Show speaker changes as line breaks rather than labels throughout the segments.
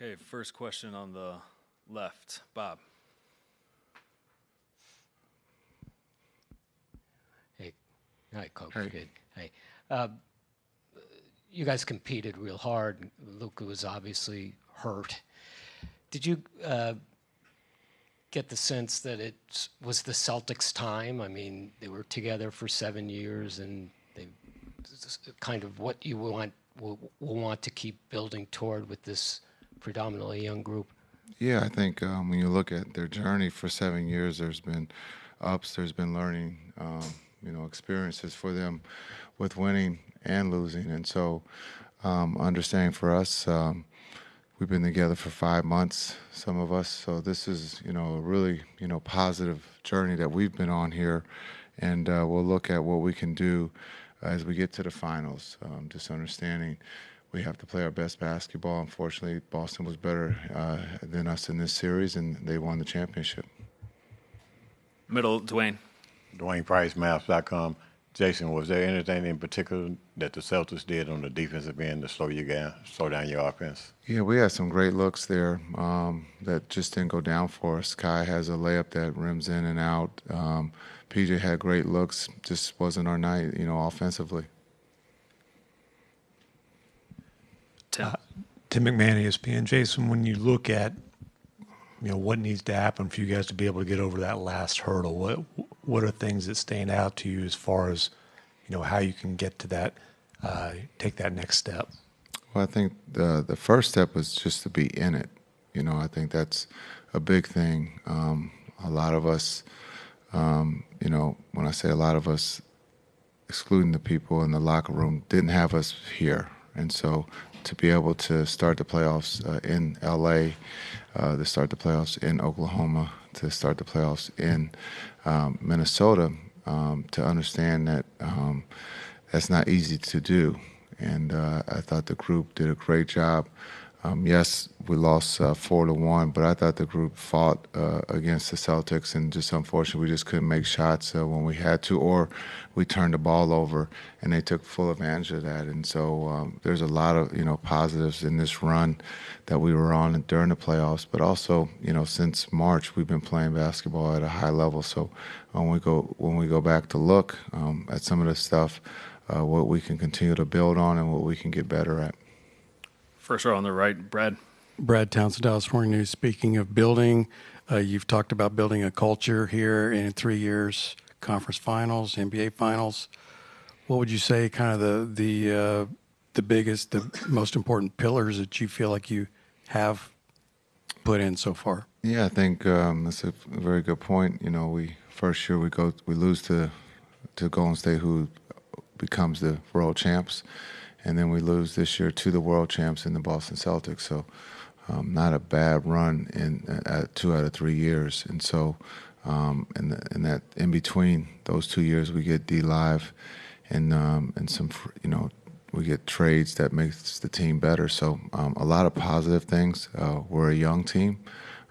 Okay, first question on the left. Bob.
Hey. Hi, Coach.
Hey.
Good. Hey. You guys competed real hard. Luka was obviously hurt. Did you get the sense that it was the Celtics' time? I mean, they were together for 7 years, and they kind of what you will want to keep building toward with this predominantly young group.
Yeah, I think when you look at their journey for 7 years, there's been ups, there's been learning, experiences for them with winning and losing. And so understanding for us, we've been together for 5 months, some of us. So this is, a really, positive journey that we've been on here. And we'll look at what we can do as we get to the finals, just understanding we have to play our best basketball. Unfortunately, Boston was better than us in this series, and they won the championship.
Middle, Dwayne.
Dwayne Price, Maps.com. Jason, was there anything in particular that the Celtics did on the defensive end to slow down your offense?
Yeah, we had some great looks there that just didn't go down for us. Kai has a layup that rims in and out. PJ had great looks, just wasn't our night, offensively.
Tim.
Tim McMahon, ESPN. Jason, when you look at what needs to happen for you guys to be able to get over that last hurdle, what are things that stand out to you as far as how you can get to that, take that next step?
Well, I think the first step was just to be in it. I think that's a big thing. A lot of us, when I say a lot of us, excluding the people in the locker room, didn't have us here. And so to be able to start the playoffs in L.A., to start the playoffs in Oklahoma, to start the playoffs in Minnesota, to understand that that's not easy to do. And I thought the group did a great job. Yes, we lost 4-1, but I thought the group fought against the Celtics, and just unfortunately we just couldn't make shots when we had to, or we turned the ball over, and they took full advantage of that. And so there's a lot of positives in this run that we were on during the playoffs, but also since March we've been playing basketball at a high level. So when we go back to look at some of the stuff, what we can continue to build on and what we can get better at.
First row on the right, Brad.
Brad Townsend, Dallas Morning News. Speaking of building, you've talked about building a culture here in 3 years, conference finals, NBA finals. What would you say kind of the biggest, the most important pillars that you feel like you have put in so far?
Yeah, I think that's a very good point. First year we lose to Golden State, who becomes the world champs. And then we lose this year to the world champs in the Boston Celtics. So not a bad run in 2 out of 3 years. And so in between those 2 years, we get D-Live and some, we get trades that makes the team better. So a lot of positive things. We're a young team.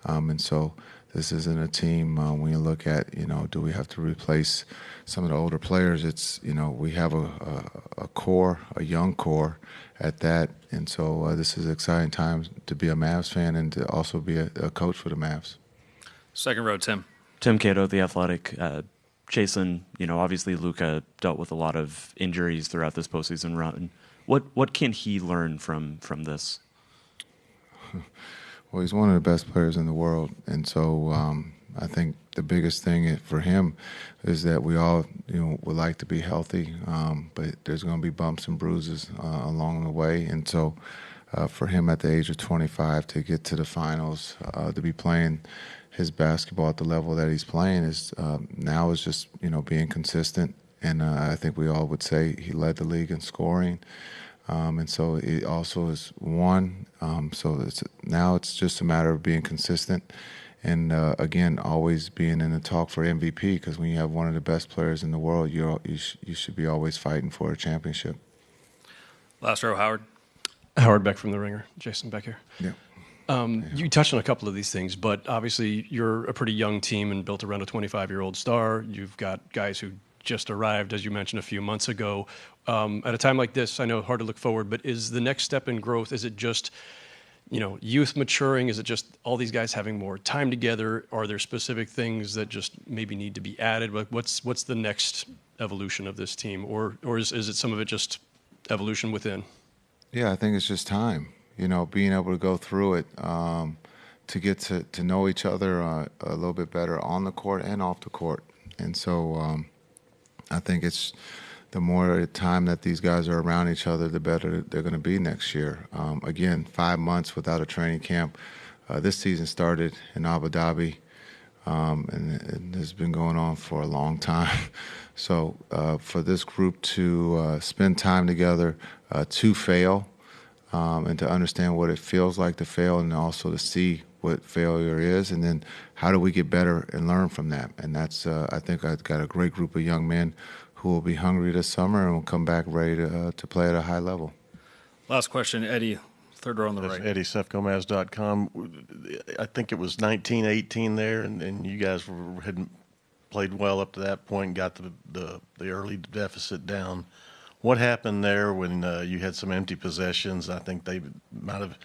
And so this isn't a team when you look at, do we have to replace some of the older players? It's, we have a core, a young core at that. And so this is an exciting time to be a Mavs fan and to also be a coach for the Mavs.
Second row, Tim.
Tim Cato, The Athletic. Jason, obviously Luka dealt with a lot of injuries throughout this postseason run. What can he learn from this?
Well, he's one of the best players in the world, and so I think the biggest thing for him is that we all, would like to be healthy, but there's going to be bumps and bruises along the way, and so for him at the age of 25 to get to the finals, to be playing his basketball at the level that he's playing is now is just being consistent, and I think we all would say he led the league in scoring. And so it also is one. So now it's just a matter of being consistent and, again, always being in the talk for MVP, because when you have one of the best players in the world, you should be always fighting for a championship.
Last row, Howard.
Howard Beck from The Ringer. Jason Beck here.
Yeah.
You touched on a couple of these things, but obviously you're a pretty young team and built around a 25-year-old star. You've got guys who just arrived, as you mentioned, a few months ago. At a time like this, I know hard to look forward, but is the next step in growth, is it just youth maturing? Is it just all these guys having more time together? Are there specific things that just maybe need to be added? Like what's the next evolution of this team, or is it some of it just evolution within?
Yeah, I think it's just time. Being able to go through it, to get to know each other a little bit better on the court and off the court. And so I think it's the more time that these guys are around each other, the better they're going to be next year. Again, 5 months without a training camp. This season started in Abu Dhabi, and it's been going on for a long time. So for this group to spend time together, to fail, and to understand what it feels like to fail, and also to see what failure is, and then how do we get better and learn from that. And that's I think I've got a great group of young men who will be hungry this summer and will come back ready to play at a high level.
Last question, Eddie, third row on the right.
Eddie, SethGomez.com. I think it was 19-18 there, and you guys had played well up to that point, got the early deficit down. What happened there when you had some empty possessions? I think they might have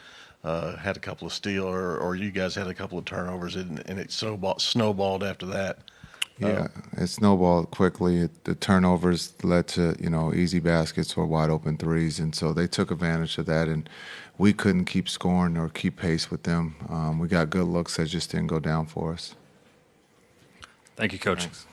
had a couple of steals, or you guys had a couple of turnovers, and it snowballed after that.
Yeah, it snowballed quickly. The turnovers led to easy baskets or wide open threes, and so they took advantage of that, and we couldn't keep scoring or keep pace with them. We got good looks that just didn't go down for us.
Thank you, Coach.
Thanks.